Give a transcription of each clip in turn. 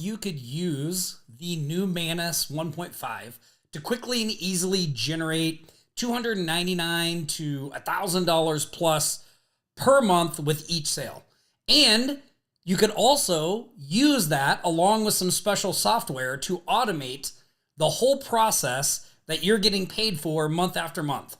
you could use the new Manus 1.5 to quickly and easily generate $299 to $1,000 plus per month with each sale. And you could also use that along with some special software to automate the whole process that you're getting paid for month after month.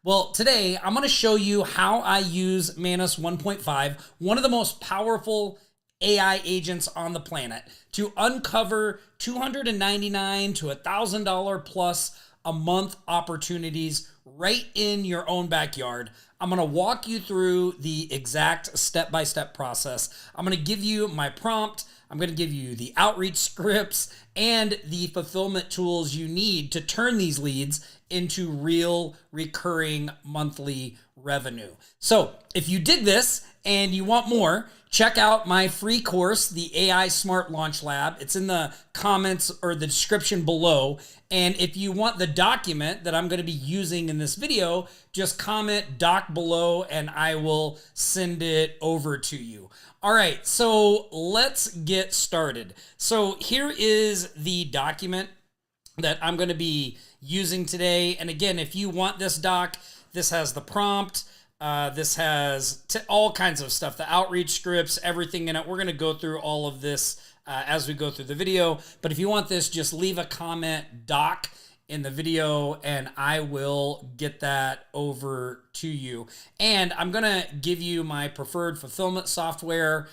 Well, today I'm going to show you how I use Manus 1.5, one of the most powerful AI agents on the planet, to uncover $299 to $1,000 plus a month opportunities right in your own backyard. I'm going to walk you through the exact step-by-step process. I'm going to give you my prompt. I'm going to give you the outreach scripts and the fulfillment tools you need to turn these leads into real recurring monthly revenue. So if you dig this and you want more, check out my free course, the AI Smart Launch Lab. It's in the comments or the description below. And if you want the document that I'm going to be using in this video, just comment doc below and I will send it over to you. All right, so let's get started. So here is the document that I'm going to be using today. And again, if you want this doc, this has the prompt. This has all kinds of stuff, the outreach scripts, everything in it. We're going to go through all of this as we go through the video. But if you want this, just leave a comment doc in the video and I will get that over to you. And I'm going to give you my preferred fulfillment software,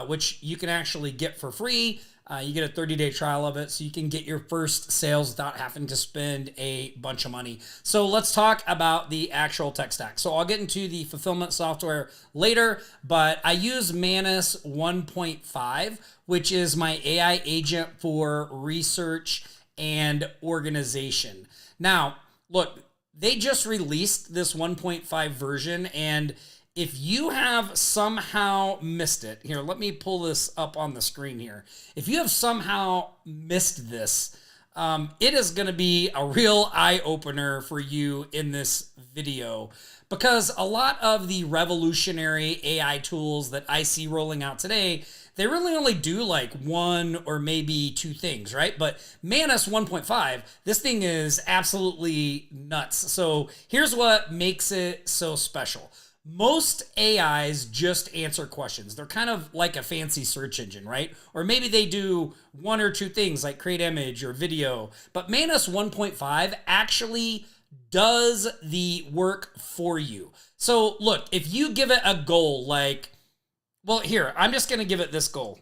which you can actually get for free. You get a 30-day trial of it, so you can get your first sales without having to spend a bunch of money. So let's talk about the actual tech stack. So I'll get into the fulfillment software later, but I use Manus 1.5, which is my AI agent for research and organization. Now, look, they just released this 1.5 version, and if you have somehow missed it, here, let me pull this up on the screen here. If you have somehow missed this, it is going to be a real eye-opener for you in this video, because a lot of the revolutionary AI tools that I see rolling out today, they really only do like one or maybe two things, right? But Manus 1.5, this thing is absolutely nuts. So here's what makes it so special. Most AIs just answer questions. They're kind of like a fancy search engine, right? Or maybe they do one or two things like create image or video. But Manus 1.5 actually does the work for you. So look, if you give it a goal like, well, here, I'm just going to give it this goal.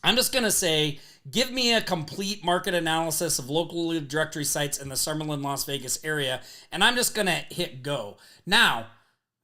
I'm just going to say, give me a complete market analysis of local directory sites in the Summerlin, Las Vegas area, and I'm just going to hit go. Now,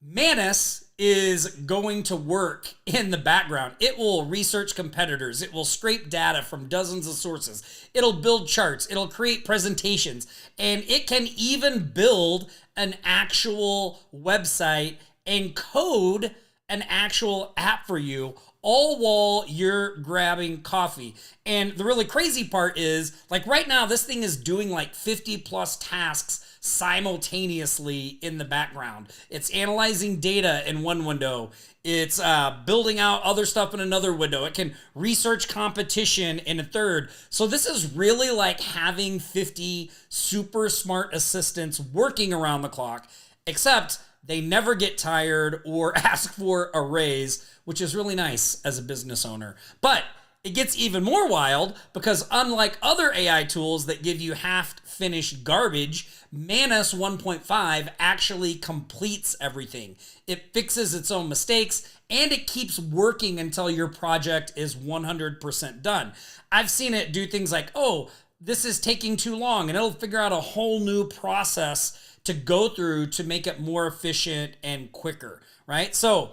Manus is going to work in the background. It will research competitors. It will scrape data from dozens of sources. It'll build charts. It'll create presentations. And it can even build an actual website and code an actual app for you, all while you're grabbing coffee. And the really crazy part is, like right now, this thing is doing like 50 plus tasks simultaneously in the background. It's analyzing data in one window. It's building out other stuff in another window. It can research competition in a third. So this is really like having 50 super smart assistants working around the clock, except they never get tired or ask for a raise, which is really nice as a business owner. But it gets even more wild because unlike other AI tools that give you half-finished garbage, Manus 1.5 actually completes everything. It fixes its own mistakes and it keeps working until your project is 100% done. I've seen it do things like, oh, this is taking too long, and it'll figure out a whole new process to go through to make it more efficient and quicker, right? So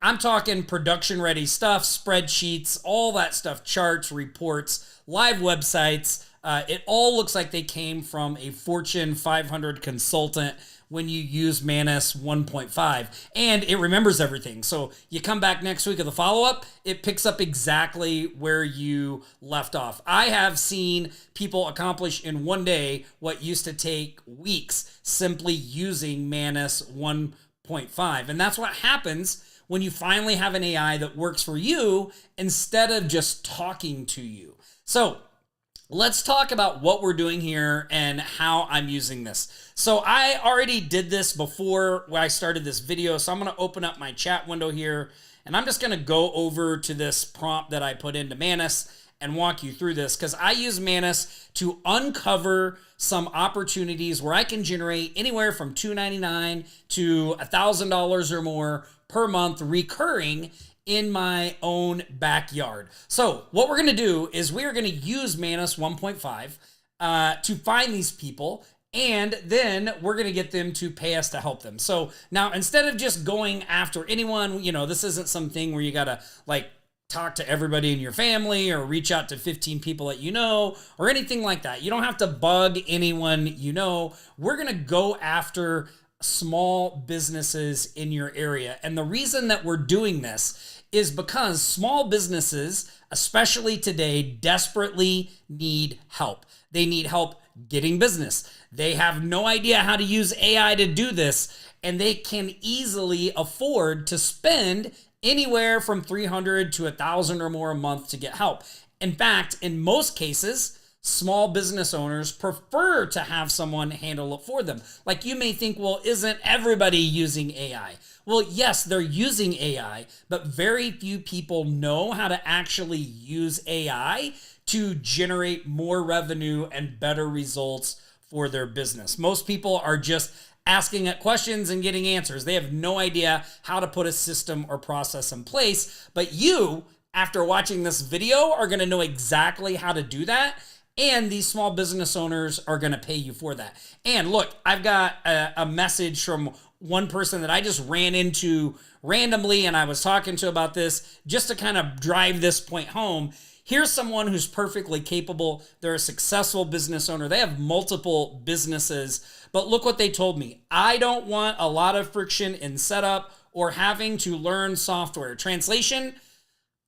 I'm talking production ready stuff, spreadsheets, all that stuff, charts, reports, live websites. It all looks like they came from a Fortune 500 consultant when you use Manus 1.5, and it remembers everything. So you come back next week of the follow-up, it picks up exactly where you left off. I have seen people accomplish in one day what used to take weeks simply using Manus 1.5. And that's what happens when you finally have an AI that works for you instead of just talking to you. So let's talk about what we're doing here and how I'm using this. So I already did this before when I started this video. So I'm going to open up my chat window here, and I'm just going to go over to this prompt that I put into Manus and walk you through this, because I use Manus to uncover some opportunities where I can generate anywhere from $299 to $1,000 or more per month recurring in my own backyard. So what we're going to do is we are going to use Manus 1.5 to find these people, and then we're going to get them to pay us to help them. So now, instead of just going after anyone, this isn't something where you got to like talk to everybody in your family or reach out to 15 people that you know or anything like that. You don't have to bug anyone you know. We're going to go after small businesses in your area. And the reason that we're doing this is because small businesses, especially today, desperately need help. They need help getting business. They have no idea how to use AI to do this, and they can easily afford to spend anywhere from $300 to $1,000 or more a month to get help. In fact, in most cases, small business owners prefer to have someone handle it for them. Like, you may think, well, isn't everybody using AI? Well, yes, they're using AI, but very few people know how to actually use AI to generate more revenue and better results for their business. Most people are just asking it questions and getting answers. They have no idea how to put a system or process in place. But you, after watching this video, are going to know exactly how to do that. And these small business owners are going to pay you for that. And look, I've got a message from one person that I just ran into randomly, and I was talking to about this just to kind of drive this point home. Here's someone who's perfectly capable. They're a successful business owner. They have multiple businesses, but look what they told me. I don't want a lot of friction in setup or having to learn software. Translation,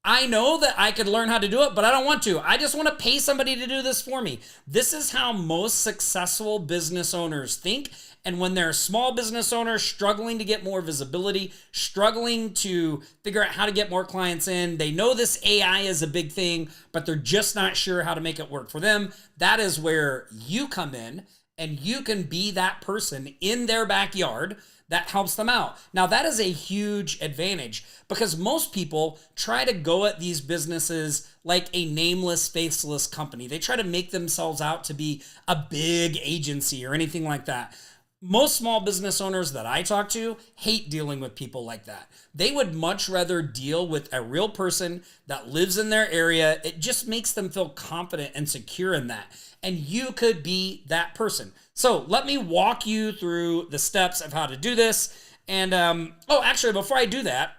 I know that I could learn how to do it, but I don't want to. I just want to pay somebody to do this for me. This is how most successful business owners think. And when they're small business owners struggling to get more visibility, struggling to figure out how to get more clients in, they know this AI is a big thing, but they're just not sure how to make it work for them. That is where you come in, and you can be that person in their backyard that helps them out. Now, that is a huge advantage, because most people try to go at these businesses like a nameless, faceless company. They try to make themselves out to be a big agency or anything like that. Most small business owners that I talk to hate dealing with people like that. They would much rather deal with a real person that lives in their area. It just makes them feel confident and secure in that. And you could be that person. So let me walk you through the steps of how to do this. And, actually, before I do that,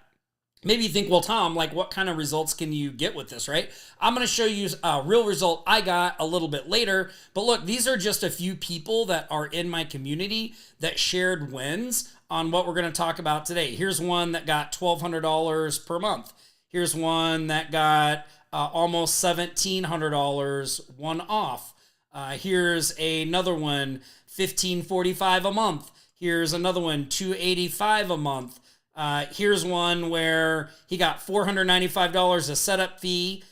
maybe you think, well, Tom, like, what kind of results can you get with this, right? I'm going to show you a real result I got a little bit later. But look, these are just a few people that are in my community that shared wins on what we're going to talk about today. Here's one that got $1,200 per month. Here's one that got almost $1,700 one off. Here's another one, $1,545 a month. Here's another one, $285 a month. Here's one where he got $495 a setup fee,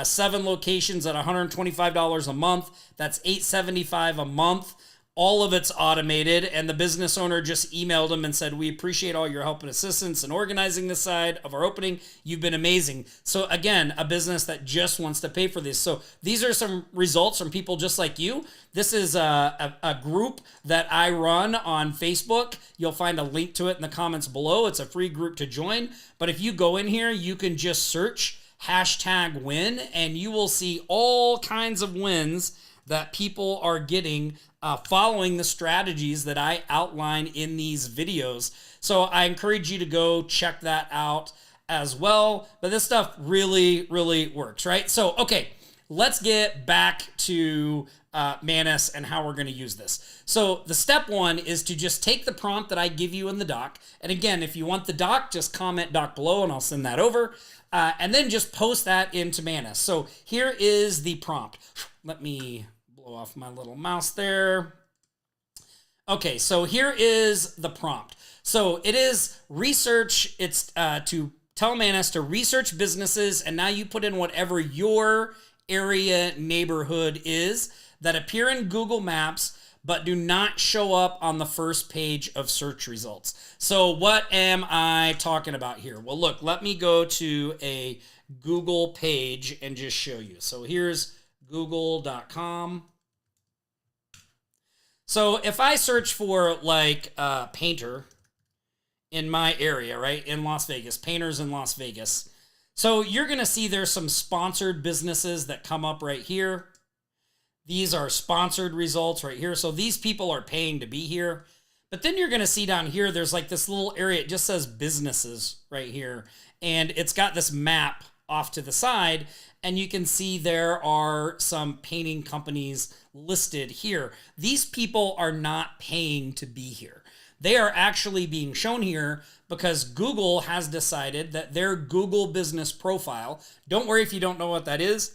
7 locations at $125 a month. That's $875 a month. All of it's automated, and the business owner just emailed him and said, "We appreciate all your help and assistance in organizing this side of our opening. You've been amazing." So again, a business that just wants to pay for this. So these are some results from people just like you. This is a group that I run on Facebook. You'll find a link to it in the comments below. It's a free group to join. But if you go in here, you can just search #win, and you will see all kinds of wins that people are getting following the strategies that I outline in these videos. So I encourage you to go check that out as well. But this stuff really, really works, right? So, okay, let's get back to Manus and how we're going to use this. So the step one is to just take the prompt that I give you in the doc. And again, if you want the doc, just comment doc below and I'll send that over. And then just post that into Manus. So here is the prompt. Let me blow off my little mouse there. Okay, so here is the prompt. So it is research. It's to tell Manus to research businesses, and now you put in whatever your area neighborhood is that appear in Google Maps but do not show up on the first page of search results. So what am I talking about here? Well, look, let me go to a Google page and just show you. So here's google.com. So if I search for like painter in my area, right, in Las Vegas, painters in Las Vegas. So you're going to see there's some sponsored businesses that come up right here. These are sponsored results right here. So these people are paying to be here. But then you're going to see down here, there's like this little area. It just says businesses right here. And it's got this map off to the side. And you can see there are some painting companies listed here. These people are not paying to be here. They are actually being shown here because Google has decided that their Google business profile, don't worry if you don't know what that is.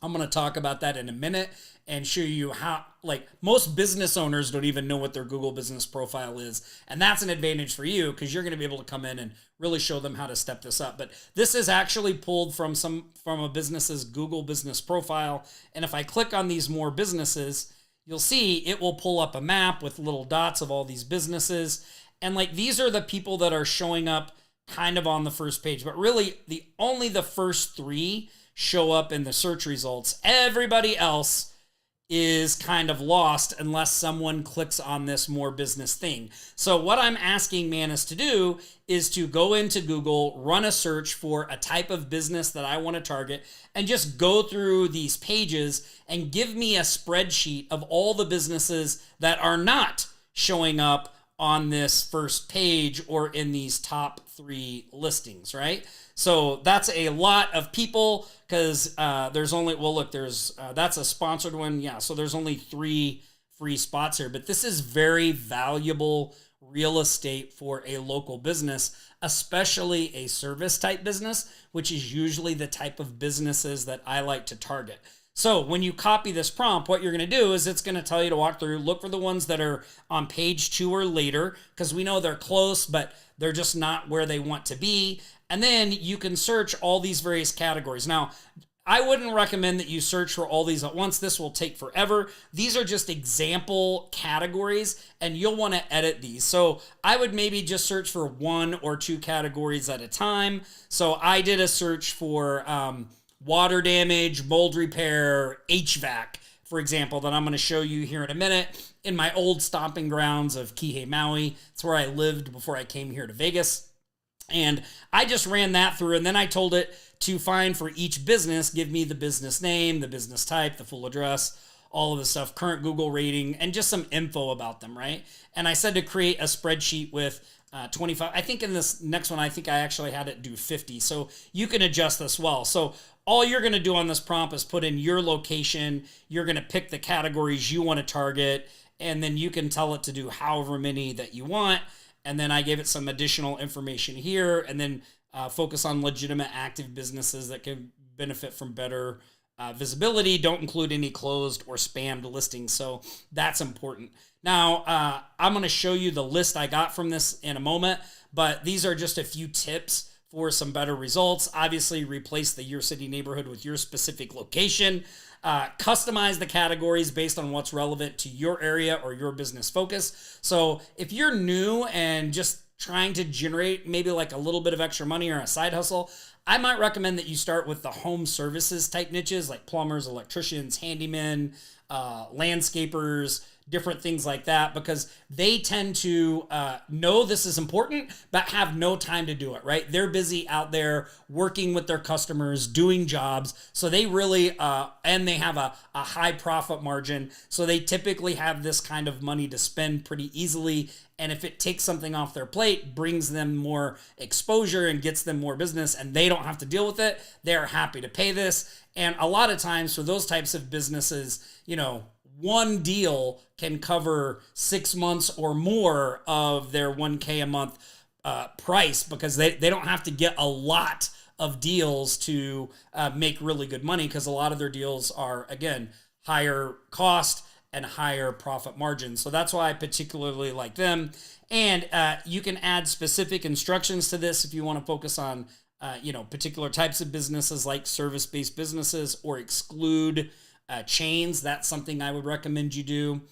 I'm going to talk about that in a minute and show you how, like, most business owners don't even know what their Google business profile is. And that's an advantage for you because you're going to be able to come in and really show them how to step this up. But this is actually pulled from a business's Google business profile. And if I click on these more businesses, you'll see it will pull up a map with little dots of all these businesses. And like, these are the people that are showing up kind of on the first page, but really only the first three show up in the search results. Everybody else is kind of lost unless someone clicks on this more business thing. So what I'm asking Manus to do is to go into Google, run a search for a type of business that I want to target, and just go through these pages and give me a spreadsheet of all the businesses that are not showing up on this first page or in these top three listings, right? So that's a lot of people because there's only, well, look, there's, that's a sponsored one. Yeah, so there's only 3 free spots here, but this is very valuable real estate for a local business, especially a service type business, which is usually the type of businesses that I like to target. So when you copy this prompt, what you're going to do is it's going to tell you to walk through, look for the ones that are on page 2 or later, because we know they're close, but they're just not where they want to be. And then you can search all these various categories. Now, I wouldn't recommend that you search for all these at once. This will take forever. These are just example categories, and you'll want to edit these. So I would maybe just search for 1 or 2 categories at a time. So I did a search for water damage, mold repair, HVAC, for example, that I'm going to show you here in a minute in my old stomping grounds of Kihei, Maui. It's where I lived before I came here to Vegas. And I just ran that through, and then I told it to find for each business, give me the business name, the business type, the full address, all of the stuff, current Google rating, and just some info about them, right? And I said to create a spreadsheet with 25. I think in this next one, I think I actually had it do 50. So you can adjust this well. So all you're going to do on this prompt is put in your location. You're going to pick the categories you want to target, and then you can tell it to do however many that you want. And then I gave it some additional information here, and then focus on legitimate active businesses that can benefit from better visibility. Don't include any closed or spammed listings. So that's important. Now, I'm going to show you the list I got from this in a moment, but these are just a few tips for some better results. Obviously, replace the your city neighborhood with your specific location. Customize the categories based on what's relevant to your area or your business focus. So if you're new and just trying to generate maybe like a little bit of extra money or a side hustle, I might recommend that you start with the home services type niches like plumbers, electricians, handymen, landscapers, different things like that, because they tend to know this is important, but have no time to do it, right? They're busy out there working with their customers, doing jobs. So they really, and they have a high profit margin. So they typically have this kind of money to spend pretty easily. And if it takes something off their plate, brings them more exposure and gets them more business, and they don't have to deal with it, they're happy to pay this. And a lot of times for those types of businesses, you know, one deal can cover 6 months or more of their 1K a month price, because they don't have to get a lot of deals to make really good money, because a lot of their deals are, again, higher cost and higher profit margins. So that's why I particularly like them. And you can add specific instructions to this if you want to focus on particular types of businesses like service-based businesses, or exclude chains. That's something I would recommend you do.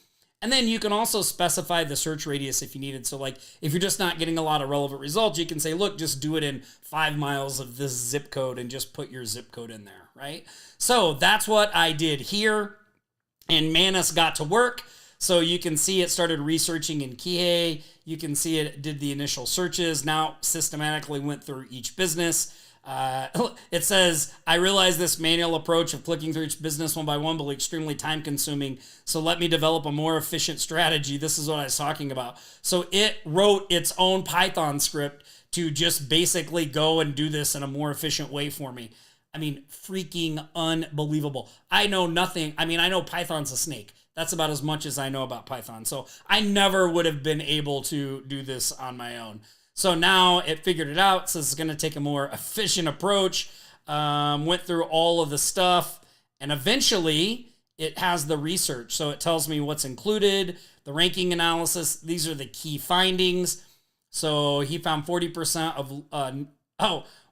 And then you can also specify the search radius if you needed. So like if you're just not getting a lot of relevant results, you can say, look, just do it in 5 miles of this zip code and just put your zip code in there, right? So that's what I did here. And Manus got to work. So you can see it started researching in Kihei. You can see it did the initial searches. Now systematically went through each business. It says, I realize this manual approach of clicking through each business one by one will be extremely time consuming. So let me develop a more efficient strategy. This is what I was talking about. So it wrote its own Python script to just basically go and do this in a more efficient way for me. I mean, freaking unbelievable. I know nothing. I mean, I know Python's a snake. That's about as much as I know about Python. So I never would have been able to do this on my own. So now it figured it out. So it's going to take a more efficient approach. Went through all of the stuff, and eventually it has the research. So it tells me what's included, the ranking analysis. These are the key findings. So he found 40% of,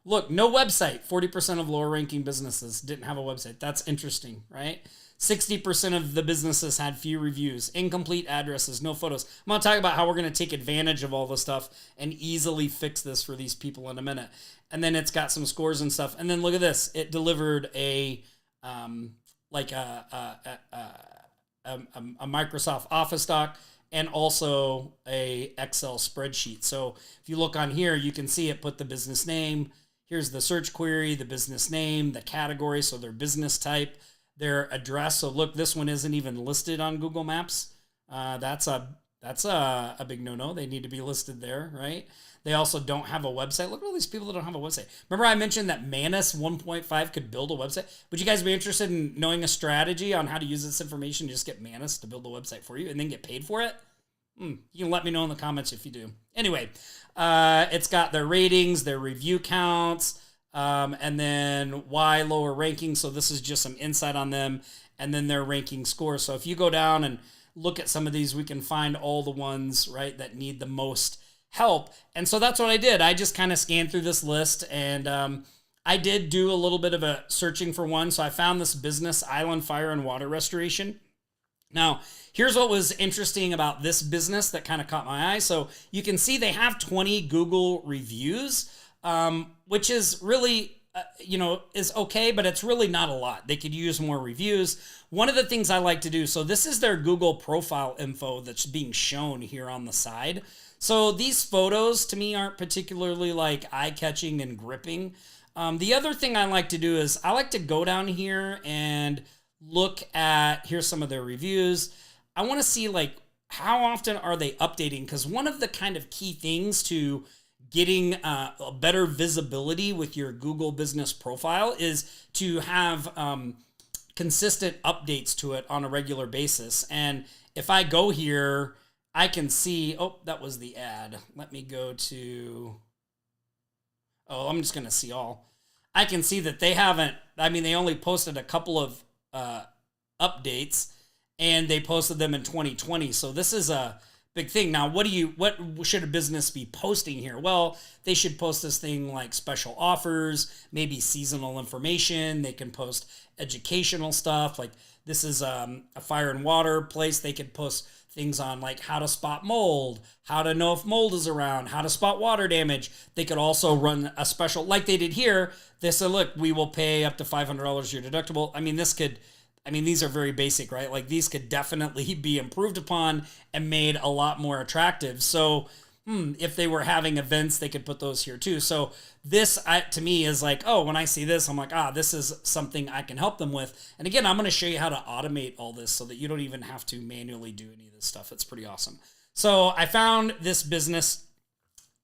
look, no website. 40% of lower ranking businesses didn't have a website. That's interesting, right? 60% of the businesses had few reviews, incomplete addresses, no photos. I'm going to talk about how we're going to take advantage of all this stuff and easily fix this for these people in a minute. And then it's got some scores and stuff. And then look at this. It delivered a Microsoft Office doc and also a Excel spreadsheet. So if you look on here, you can see it put the business name. Here's the search query, the business name, the category, so their business type, their address. So look, this one isn't even listed on Google Maps. That's a big no-no. They need to be listed there, right? They also don't have a website. Look at all these people that don't have a website. Remember I mentioned that Manus 1.5 could build a website? Would you guys be interested in knowing a strategy on how to use this information to just get Manus to build a website for you and then get paid for it? You can let me know in the comments if you do. Anyway, it's got their ratings, their review counts, and then why lower ranking. So this is just some insight on them, and then their ranking score. So if you go down and look at some of these, we can find all the ones, right, that need the most help. And so that's what I did. I just kind of scanned through this list, and I did do a little bit of a searching for one. So I found this business, Island Fire and Water Restoration. Now, here's what was interesting about this business that kind of caught my eye. So you can see they have 20 Google reviews, which is really, is okay, but it's really not a lot. They could use more reviews. One of the things I like to do, so this is their Google profile info that's being shown here on the side. So these photos to me aren't particularly like eye-catching and gripping. The other thing I like to do is I like to go down here and look at, here's some of their reviews. I want to see like how often are they updating, because one of the kind of key things to getting a better visibility with your Google business profile is to have consistent updates to it on a regular basis. And if I go here, I can see, oh, that was the ad. Let me go to, I'm just going to see all. I can see that they haven't, they only posted a couple of updates, and they posted them in 2020. So this is a big thing. Now, what should a business be posting here? Well, they should post this thing like special offers, maybe seasonal information. They can post educational stuff. Like this is a fire and water place. They could post things on like how to spot mold, how to know if mold is around, how to spot water damage. They could also run a special, like they did here. They said, look, we will pay up to $500 your deductible. These are very basic, right? Like these could definitely be improved upon and made a lot more attractive. So if they were having events, they could put those here too. So this to me is like, when I see this, I'm like, this is something I can help them with. And again, I'm going to show you how to automate all this so that you don't even have to manually do any of this stuff. It's pretty awesome. So I found this business.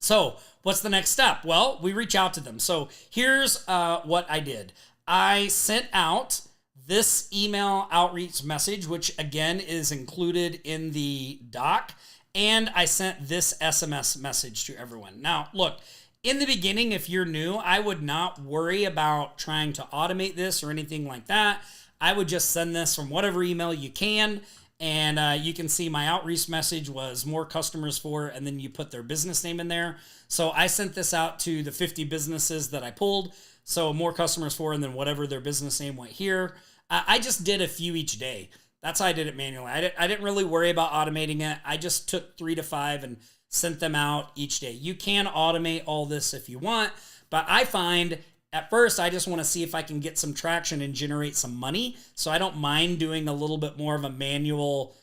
So what's the next step? Well, we reach out to them. So here's what I did. I sent out this email outreach message, which again is included in the doc. And I sent this SMS message to everyone. Now, look, in the beginning, if you're new, I would not worry about trying to automate this or anything like that. I would just send this from whatever email you can, And you can see my outreach message was more customers for, and then you put their business name in there. So I sent this out to the 50 businesses that I pulled. So more customers for, and then whatever their business name went here. I just did a few each day. That's how I did it manually. I didn't really worry about automating it. I just took 3 to 5 and sent them out each day. You can automate all this if you want, but I find at first I just want to see if I can get some traction and generate some money. So I don't mind doing a little bit more of a manual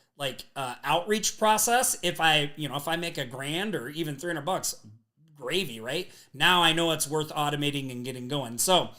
outreach process. If I make $1,000 or even $300, gravy, right? Now I know it's worth automating and getting going. So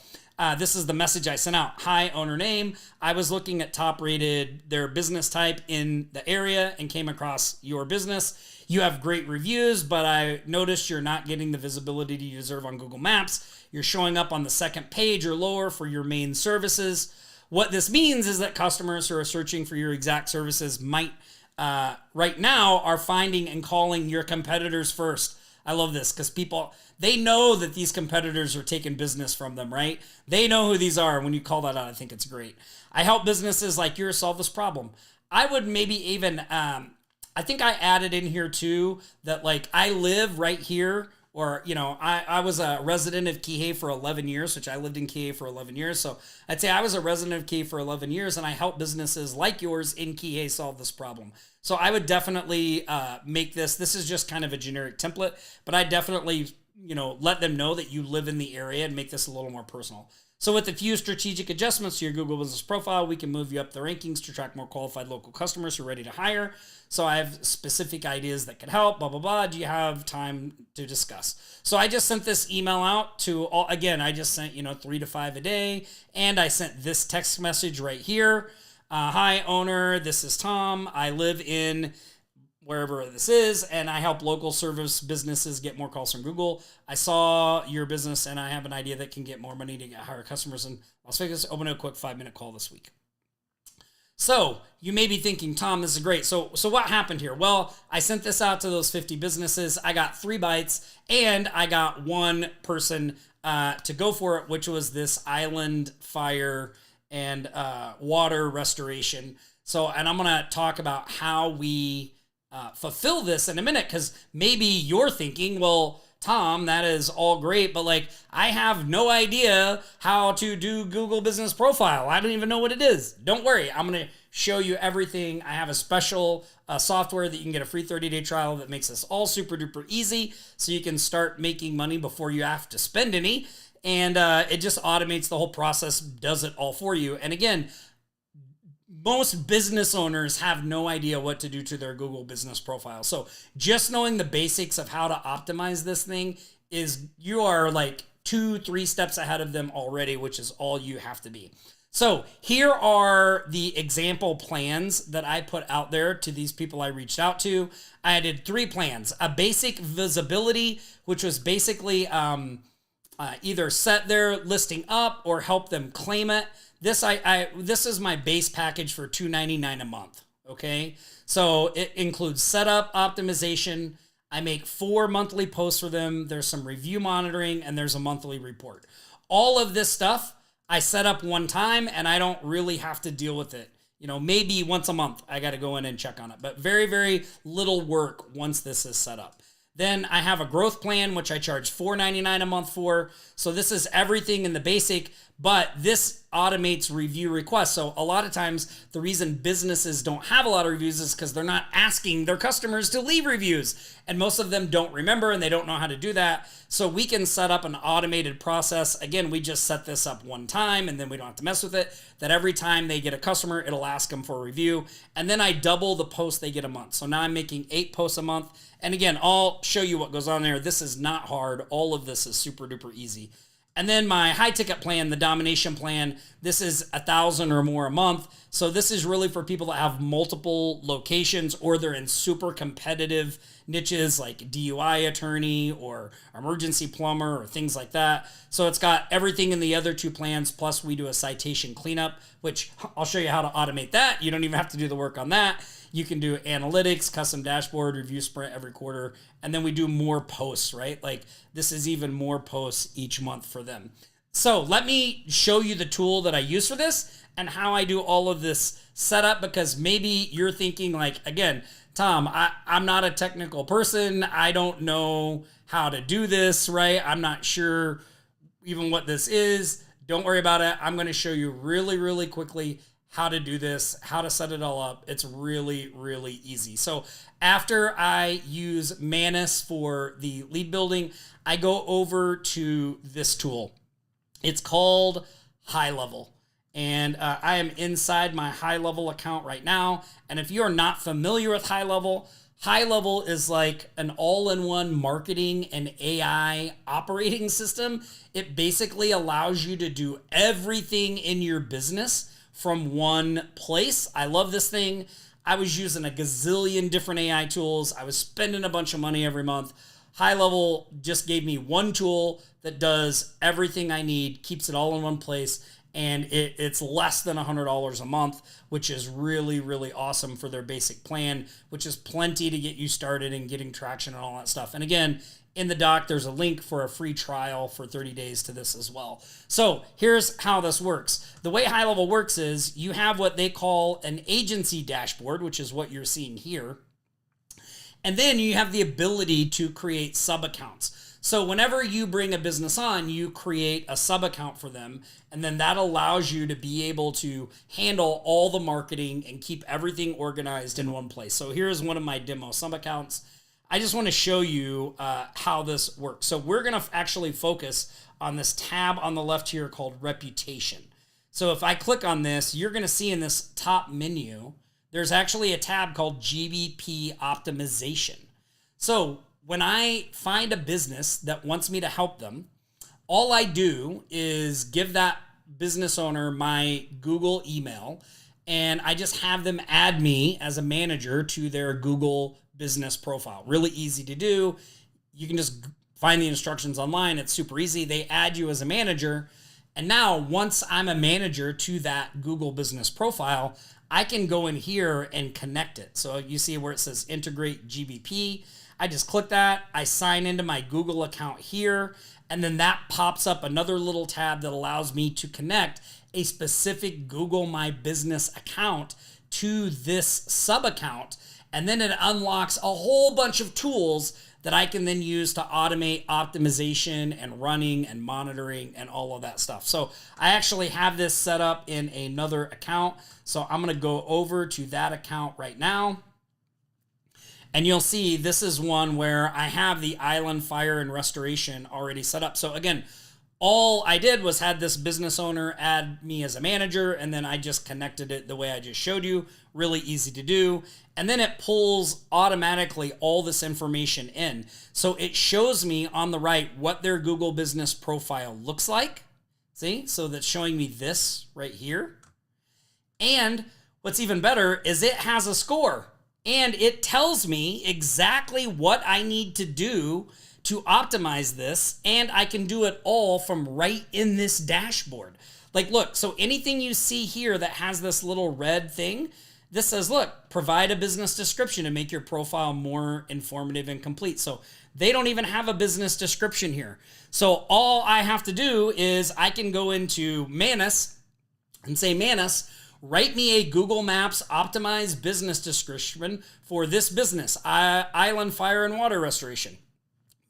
this is the message I sent out. Hi, owner name. I was looking at top rated their business type in the area and came across your business. You have great reviews, but I noticed you're not getting the visibility you deserve on Google Maps. You're showing up on the second page or lower for your main services. What this means is that customers who are searching for your exact services might right now are finding and calling your competitors first. I love this because people, they know that these competitors are taking business from them, right? They know who these are. When you call that out, I think it's great. I help businesses like yours solve this problem. I would maybe even, I think I added in here too, that I live right here, or, I was a resident of Kihei for 11 years, which I lived in Kihei for 11 years. So I'd say I was a resident of Kihei for 11 years, and I help businesses like yours in Kihei solve this problem. So I would definitely make this is just kind of a generic template, but I definitely, let them know that you live in the area and make this a little more personal. So with a few strategic adjustments to your Google Business Profile, we can move you up the rankings to attract more qualified local customers who are ready to hire. So I have specific ideas that could help, blah, blah, blah. Do you have time to discuss? So I just sent this email out to all, again, I just sent, 3 to 5 a day. And I sent this text message right here. Hi, owner, this is Tom. I live in wherever this is, and I help local service businesses get more calls from Google. I saw your business, and I have an idea that can get more money to get higher customers in Las Vegas. Open a quick 5-minute call this week. So you may be thinking, Tom, this is great. So what happened here? Well, I sent this out to those 50 businesses. I got 3 bites, and I got 1 person to go for it, which was this island fire and water restoration. So, and I'm going to talk about how we fulfill this in a minute, because maybe you're thinking, well, Tom, that is all great, but I have no idea how to do Google Business Profile. I don't even know what it is. Don't worry. I'm going to show you everything. I have a special software that you can get a free 30-day trial that makes this all super duper easy, so you can start making money before you have to spend any. And it just automates the whole process, does it all for you. And again, most business owners have no idea what to do to their Google Business Profile. So just knowing the basics of how to optimize this thing is, you are 2-3 steps ahead of them already, which is all you have to be. So here are the example plans that I put out there to these people I reached out to. I did 3 plans: a basic visibility, which was basically either set their listing up or help them claim it. This is my base package for $2.99 a month. Okay, so it includes setup, optimization. I make 4 monthly posts for them. There's some review monitoring, and there's a monthly report. All of this stuff I set up one time, and I don't really have to deal with it. Maybe once a month I got to go in and check on it, but very, very little work once this is set up. Then I have a growth plan, which I charge $4.99 a month for. So this is everything in the basic, but this automates review requests. So a lot of times the reason businesses don't have a lot of reviews is because they're not asking their customers to leave reviews. And most of them don't remember, and they don't know how to do that. So we can set up an automated process. Again, we just set this up one time, and then we don't have to mess with it. That every time they get a customer, it'll ask them for a review. And then I double the posts they get a month. So now I'm making 8 posts a month. And again, I'll show you what goes on there. This is not hard. All of this is super duper easy. And then my high ticket plan, the domination plan, this is $1,000 or more a month. So this is really for people that have multiple locations, or they're in super competitive niches like DUI attorney or emergency plumber or things like that. So it's got everything in the other 2 plans, plus we do a citation cleanup, which I'll show you how to automate that. You don't even have to do the work on that. You can do analytics, custom dashboard, review sprint every quarter, and then we do more posts, right? This is even more posts each month for them. So let me show you the tool that I use for this and how I do all of this set up because maybe you're thinking like, again, Tom, I'm not a technical person. I don't know how to do this, right? I'm not sure even what this is. Don't worry about it. I'm going to show you really, really quickly how to do this, how to set it all up. It's really, really easy. So after I use Manus for the lead building, I go over to this tool. It's called High Level. And I am inside my High Level account right now. And if you are not familiar with High Level is like an all-in-one marketing and AI operating system. It basically allows you to do everything in your business from one place. I love this thing. I was using a gazillion different AI tools. I was spending a bunch of money every month. High Level just gave me one tool that does everything I need, keeps it all in one place, and it's less than $100 a month, which is really, really awesome for their basic plan, which is plenty to get you started and getting traction and all that stuff. And again, in the doc, there's a link for a free trial for 30 days to this as well. So here's how this works. The way High Level works is you have what they call an agency dashboard, which is what you're seeing here. And then you have the ability to create sub-accounts. So whenever you bring a business on, you create a sub-account for them, and then that allows you to be able to handle all the marketing and keep everything organized in one place. So here's one of my demo sub-accounts. I just want to show you how this works. So we're going to actually focus on this tab on the left here called Reputation. So if I click on this, you're going to see in this top menu, there's actually a tab called GBP Optimization. So when I find a business that wants me to help them, all I do is give that business owner my Google email, and I just have them add me as a manager to their Google business profile. Really easy to do. You can just find the instructions online. It's super easy. They add you as a manager. And now once I'm a manager to that Google business profile, I can go in here and connect it. So you see where it says integrate GBP. I just click that. I sign into my Google account here. And then that pops up another little tab that allows me to connect a specific Google My Business account to this sub account. And then it unlocks a whole bunch of tools that I can then use to automate optimization and running and monitoring and all of that stuff. So I actually have this set up in another account. So I'm going to go over to that account right now. And you'll see this is one where I have the island fire and restoration already set up. So again, all I did was had this business owner add me as a manager, and then I just connected it the way I just showed you. Really easy to do. And then it pulls automatically all this information in. So it shows me on the right what their Google business profile looks like. See? So that's showing me this right here. And what's even better is it has a score. And it tells me exactly what I need to do to optimize this, and I can do it all from right in this dashboard. Like, look, so anything you see here that has this little red thing, this says, look, provide a business description to make your profile more informative and complete. So they don't even have a business description here. So all I have to do is I can go into Manus and say, Manus, write me a Google Maps optimized business description for this business, island fire and water restoration.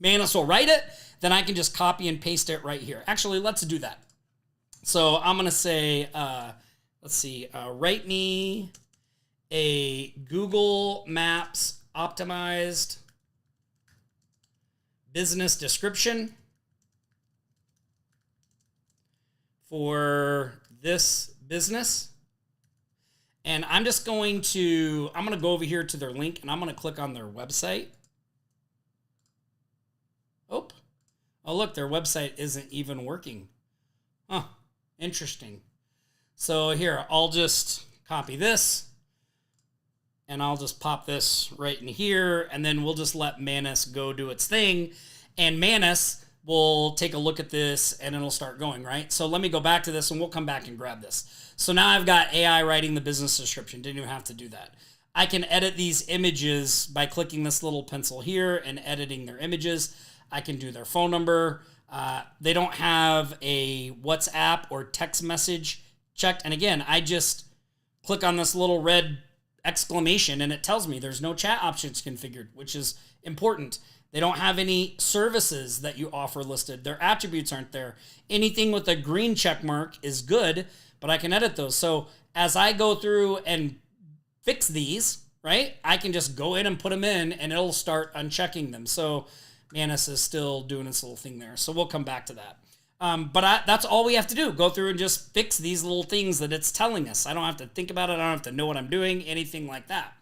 Manus will write it, then I can just copy and paste it right here. Actually, let's do that. So I'm going to say, write me a Google Maps optimized business description for this business. And I'm going to go over here to their link, and I'm going to click on their website. Oh, look, their website isn't even working. Huh, interesting. So here, I'll just copy this, and I'll just pop this right in here, and then we'll just let Manus go do its thing, and Manus will take a look at this, and it'll start going, right? So let me go back to this, and we'll come back and grab this. So now I've got AI writing the business description. Didn't even have to do that. I can edit these images by clicking this little pencil here and editing their images. I can do their phone number. They don't have a WhatsApp or text message checked. And again, I just click on this little red exclamation and it tells me there's no chat options configured, which is important. They don't have any services that you offer listed. Their attributes aren't there. Anything with a green check mark is good, but I can edit those. So as I go through and fix these, right, I can just go in and put them in and it'll start unchecking them. So Manus is still doing its little thing there. So we'll come back to that. That's all we have to do. Go through and just fix these little things that it's telling us. I don't have to think about it. I don't have to know what I'm doing, anything like that.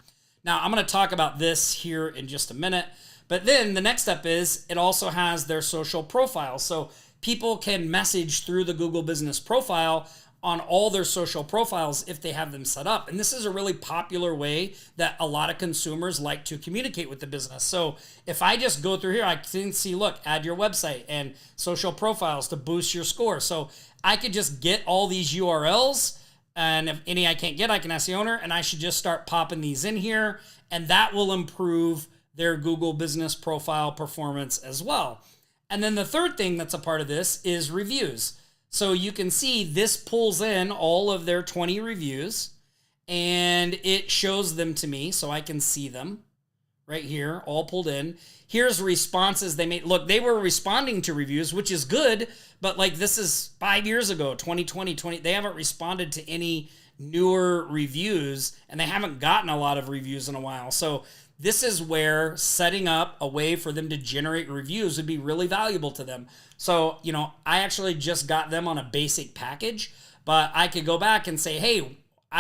Now, I'm going to talk about this here in just a minute. But then the next step is it also has their social profile. So people can message through the Google Business Profile on all their social profiles if they have them set up. And this is a really popular way that a lot of consumers like to communicate with the business. So if I just go through here, I can see, look, add your website and social profiles to boost your score. So I could just get all these URLs, and if any I can't get, I can ask the owner, and I should just start popping these in here, and that will improve their Google Business Profile performance as well. And then the third thing that's a part of this is reviews. So you can see this pulls in all of their 20 reviews and it shows them to me so I can see them right here, all pulled in. Here's responses they made. Look, they were responding to reviews, which is good, but like this is 5 years ago, 2020, they haven't responded to any newer reviews and they haven't gotten a lot of reviews in a while. So this is where setting up a way for them to generate reviews would be really valuable to them. So, you know, I actually just got them on a basic package, but I could go back and say, hey,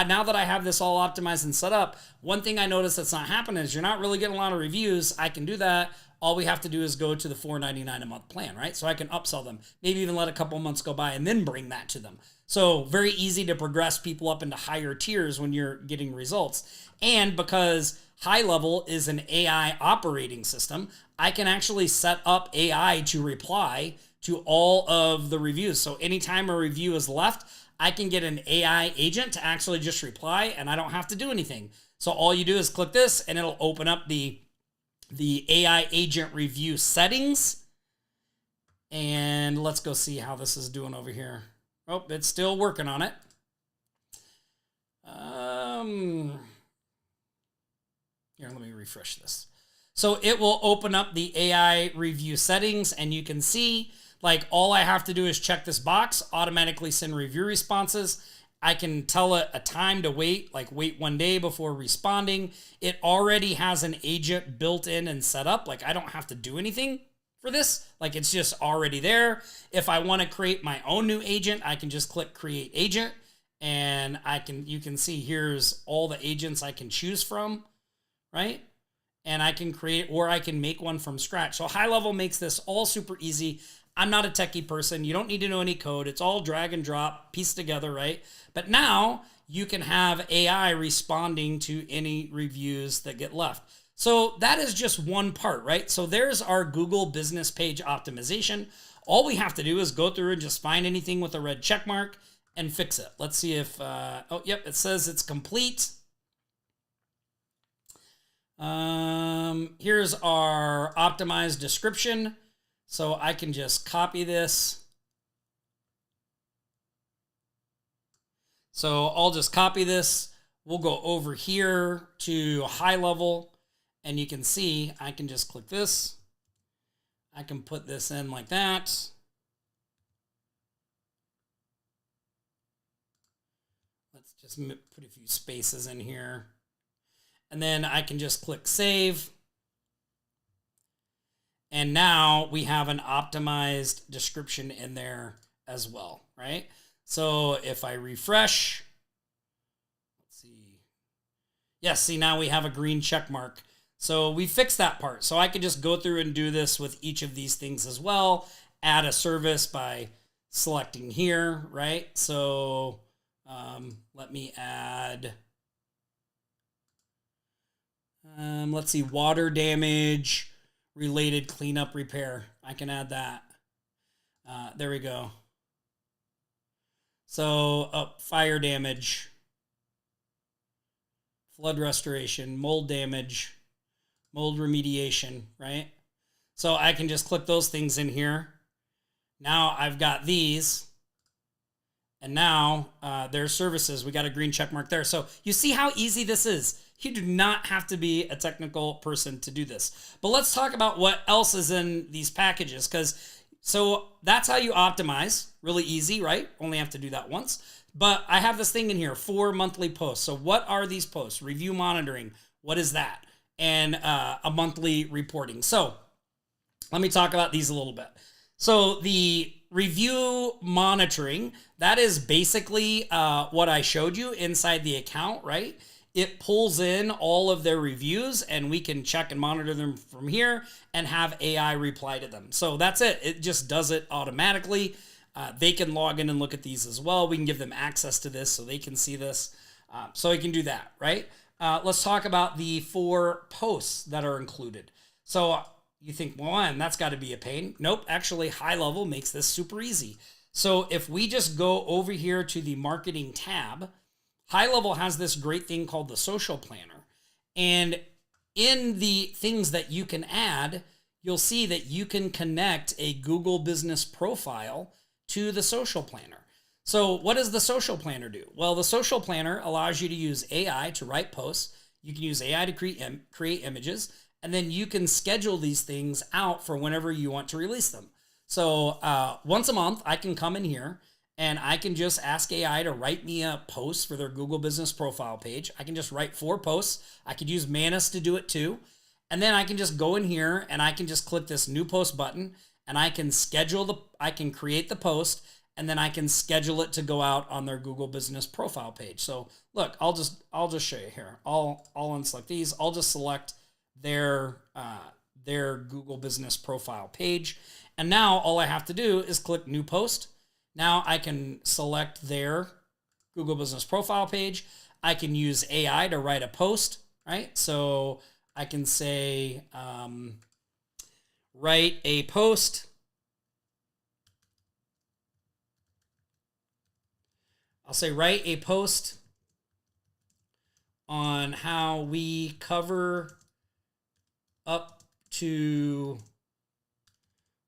now that I have this all optimized and set up, one thing I noticed that's not happening is you're not really getting a lot of reviews. I can do that. All we have to do is go to the $4.99 a month plan, right? So I can upsell them, maybe even let a couple months go by and then bring that to them. So very easy to progress people up into higher tiers when you're getting results. And because High Level is an AI operating system, I can actually set up AI to reply to all of the reviews. So anytime a review is left, I can get an AI agent to actually just reply and I don't have to do anything. So all you do is click this and it'll open up the AI agent review settings. And let's go see how this is doing over here. Oh, it's still working on it. Here, let me refresh this. So it will open up the AI review settings and you can see like all I have to do is check this box, automatically send review responses. I can tell it a time to wait, like wait 1 day before responding. It already has an agent built in and set up. Like I don't have to do anything for this. Like it's just already there. If I want to create my own new agent, I can just click create agent and you can see here's all the agents I can choose from, right? And I can create, or I can make one from scratch. So High Level makes this all super easy. I'm not a techie person. You don't need to know any code. It's all drag and drop, piece together, right? But now you can have AI responding to any reviews that get left. So that is just one part, right? So there's our Google business page optimization. All we have to do is go through and just find anything with a red check mark and fix it. Let's see if, oh, yep, it says it's complete. Here's our optimized description. So I can just copy this. So I'll just copy this. We'll go over here to High Level and you can see I can just click this. I can put this in like that. Let's just put a few spaces in here. And then I can just click save. And now we have an optimized description in there as well, right? So if I refresh, let's see. Yes, see now we have a green check mark. So we fixed that part. So I could just go through and do this with each of these things as well. Add a service by selecting here, right? So let me add, let's see, water damage related cleanup repair. I can add that. There we go. So fire damage, flood restoration, mold damage, mold remediation, right? So I can just click those things in here. Now I've got these And now there's services. We got a green check mark there. So you see how easy this is. You do not have to be a technical person to do this. But let's talk about what else is in these packages. So that's how you optimize. Really easy, right? Only have to do that once. But I have this thing in here, 4 monthly posts. So what are these posts? Review monitoring. What is that? And a monthly reporting. So let me talk about these a little bit. So the review monitoring, that is basically what I showed you inside the account, right? It pulls in all of their reviews and we can check and monitor them from here and have AI reply to them. So that's it. It just does it automatically. They can log in and look at these as well. We can give them access to this so they can see this. So we can do that, right? Let's talk about the 4 posts that are included. So you think, well, man, that's got to be a pain. Nope, actually High Level makes this super easy. So if we just go over here to the marketing tab, High Level has this great thing called the social planner. And in the things that you can add, you'll see that you can connect a Google business profile to the social planner. So what does the social planner do? Well, the social planner allows you to use AI to write posts. You can use AI to create images, and then you can schedule these things out for whenever you want to release them. So once a month, I can come in here and I can just ask AI to write me a post for their Google business profile page. I can just write 4 posts. I could use Manus to do it too. And then I can just go in here and I can just click this new post button and I can I can create the post, and then I can schedule it to go out on their Google business profile page. So look, I'll just show you here. I'll unselect these. I'll just select their Google business profile page. And now all I have to do is click new post. Now I can select their Google business profile page. I can use AI to write a post, right? So I can say, write a post. I'll say write a post on how we cover up to,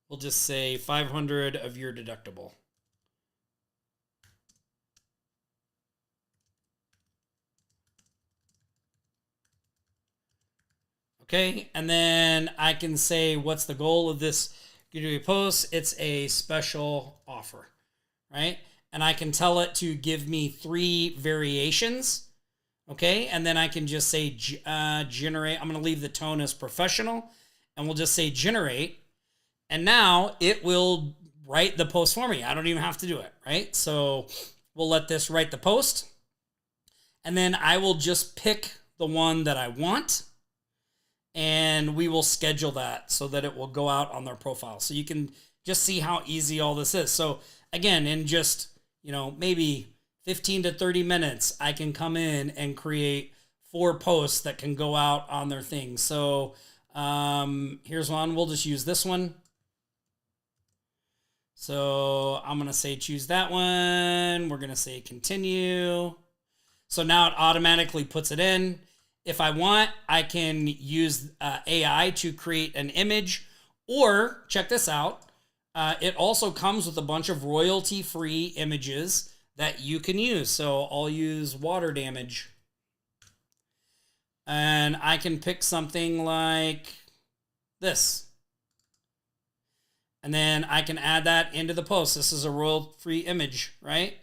we'll just say 500 of your deductible. Okay, and then I can say what's the goal of this post. It's a special offer, right? And I can tell it to give me 3 variations. Okay, and then I can just say generate. I'm going to leave the tone as professional, and we'll just say generate. And now it will write the post for me. I don't even have to do it, right? So we'll let this write the post. And then I will just pick the one that I want. And we will schedule that so that it will go out on their profile. So you can just see how easy all this is. So again, in just, maybe 15 to 30 minutes, I can come in and create 4 posts that can go out on their thing. So here's one. We'll just use this one. So I'm going to say choose that one. We're going to say continue. So now it automatically puts it in. If I want, I can use AI to create an image, or check this out. It also comes with a bunch of royalty-free images that you can use. So I'll use water damage. And I can pick something like this. And then I can add that into the post. This is a royalty-free image, right?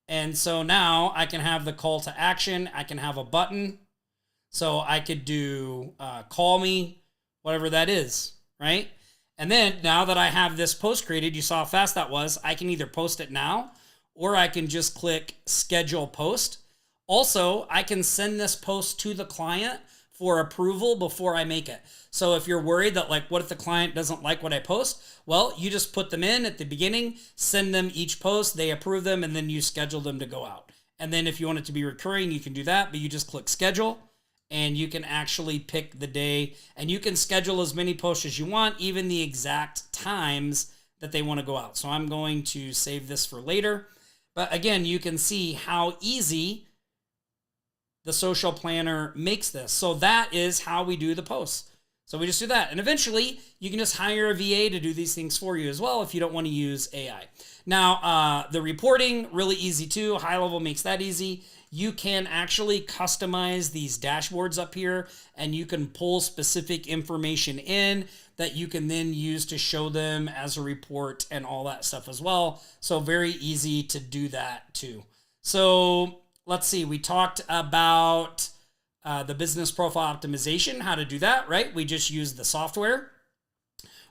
And so now I can have the call to action. I can have a button. So I could do call me, whatever that is, right? And then now that I have this post created, you saw how fast that was. I can either post it now, or I can just click schedule post. Also, I can send this post to the client for approval before I make it. So if you're worried that, like, what if the client doesn't like what I post? Well, you just put them in at the beginning, send them each post, they approve them, and then you schedule them to go out. And then if you want it to be recurring, you can do that, but you just click schedule. And you can actually pick the day, and you can schedule as many posts as you want, even the exact times that they want to go out. So I'm going to save this for later. But again, you can see how easy the social planner makes this. So that is how we do the posts. So we just do that. And eventually you can just hire a VA to do these things for you as well if you don't want to use AI. Now, the reporting, really easy too. High level makes that easy. You can actually customize these dashboards up here, and you can pull specific information in that you can then use to show them as a report and all that stuff as well. So very easy to do that too. So let's see, we talked about the business profile optimization, how to do that, right? We just use the software.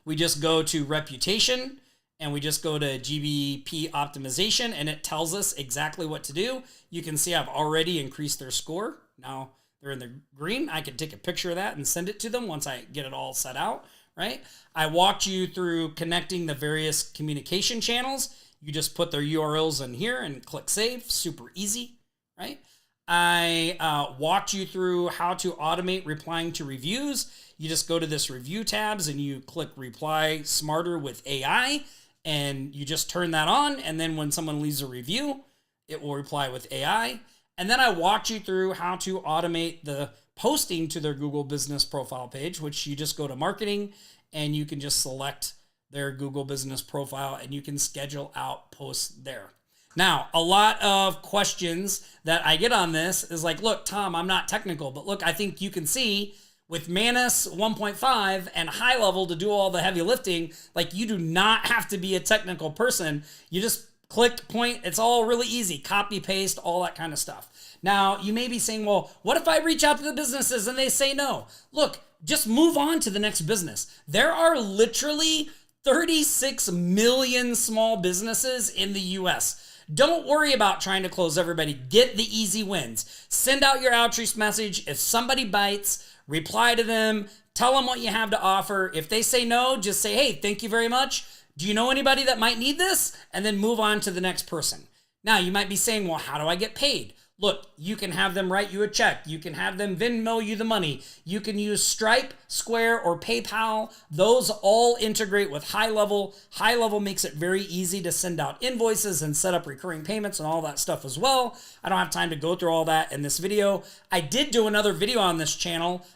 We just go to reputation and we just go to GBP optimization, and it tells us exactly what to do. You can see I've already increased their score. Now they're in the green. I can take a picture of that and send it to them once I get it all set out, right? I walked you through connecting the various communication channels. You just put their URLs in here and click save. Super easy, right? I walked you through how to automate replying to reviews. You just go to this review tabs and you click reply smarter with AI, and you just turn that on. And then when someone leaves a review, it will reply with AI. And then I walked you through how to automate the posting to their Google business profile page, which you just go to marketing and you can just select their Google business profile and you can schedule out posts there. Now, a lot of questions that I get on this is like, look, Tom, I'm not technical, but look, I think you can see with Manus 1.5 and high level to do all the heavy lifting, like you do not have to be a technical person. You just click, point, it's all really easy, copy, paste, all that kind of stuff. Now, you may be saying, well, what if I reach out to the businesses and they say no? Look, just move on to the next business. There are literally 36 million small businesses in the US. Don't worry about trying to close everybody. Get the easy wins. Send out your outreach message. If somebody bites, reply to them. Tell them what you have to offer. If they say no, just say, hey, thank you very much. Do you know anybody that might need this? And then move on to the next person. Now, you might be saying, well, how do I get paid? Look, you can have them write you a check. You can have them Venmo you the money. You can use Stripe, Square, or PayPal. Those all integrate with High Level. High Level makes it very easy to send out invoices and set up recurring payments and all that stuff as well. I don't have time to go through all that in this video. I did do another video on this channel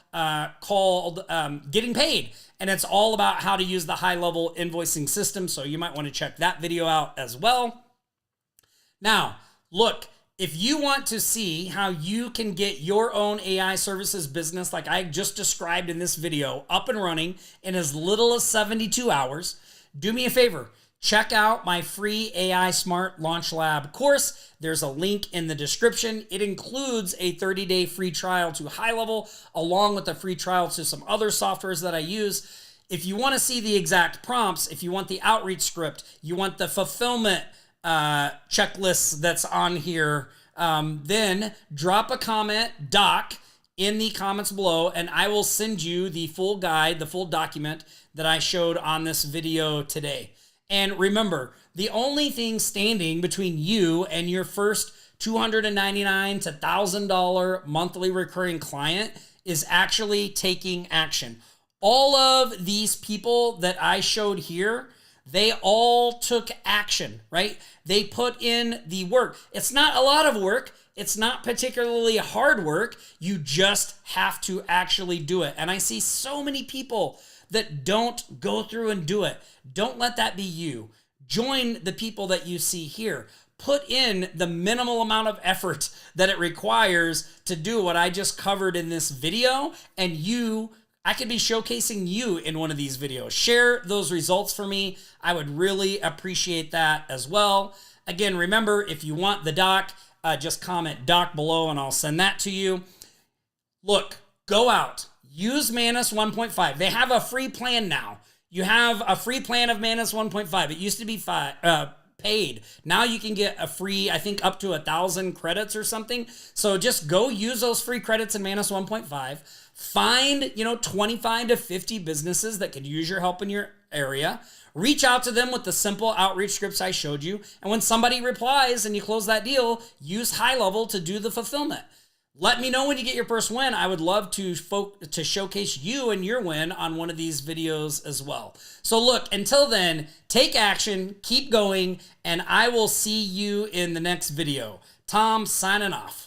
called Getting Paid, and it's all about how to use the High Level invoicing system, so you might want to check that video out as well. Now, look, if you want to see how you can get your own AI services business like I just described in this video up and running in as little as 72 hours, do me a favor. Check out my free AI Smart Launch Lab course. There's a link in the description. It includes a 30-day free trial to High Level along with a free trial to some other softwares that I use. If you want to see the exact prompts, if you want the outreach script, you want the fulfillment checklist that's on here, then drop a comment, doc, in the comments below, and I will send you the full guide, the full document that I showed on this video today. And remember, the only thing standing between you and your first $299 to $1,000 monthly recurring client is actually taking action. All of these people that I showed here, they all took action, right? They put in the work. It's not a lot of work. It's not particularly hard work. You just have to actually do it. And I see so many people that don't go through and do it. Don't let that be you. Join the people that you see here. Put in the minimal amount of effort that it requires to do what I just covered in this video, and I could be showcasing you in one of these videos. Share those results for me. I would really appreciate that as well. Again, remember, if you want the doc, just comment doc below and I'll send that to you. Look, go out, use Manus 1.5. They have a free plan now. You have a free plan of Manus 1.5. It used to be paid. Now you can get a free, I think up to 1,000 credits or something. So just go use those free credits in Manus 1.5. Find, 25 to 50 businesses that could use your help in your area. Reach out to them with the simple outreach scripts I showed you. And when somebody replies and you close that deal, use High Level to do the fulfillment. Let me know when you get your first win. I would love to showcase you and your win on one of these videos as well. So look, until then, take action, keep going, and I will see you in the next video. Tom signing off.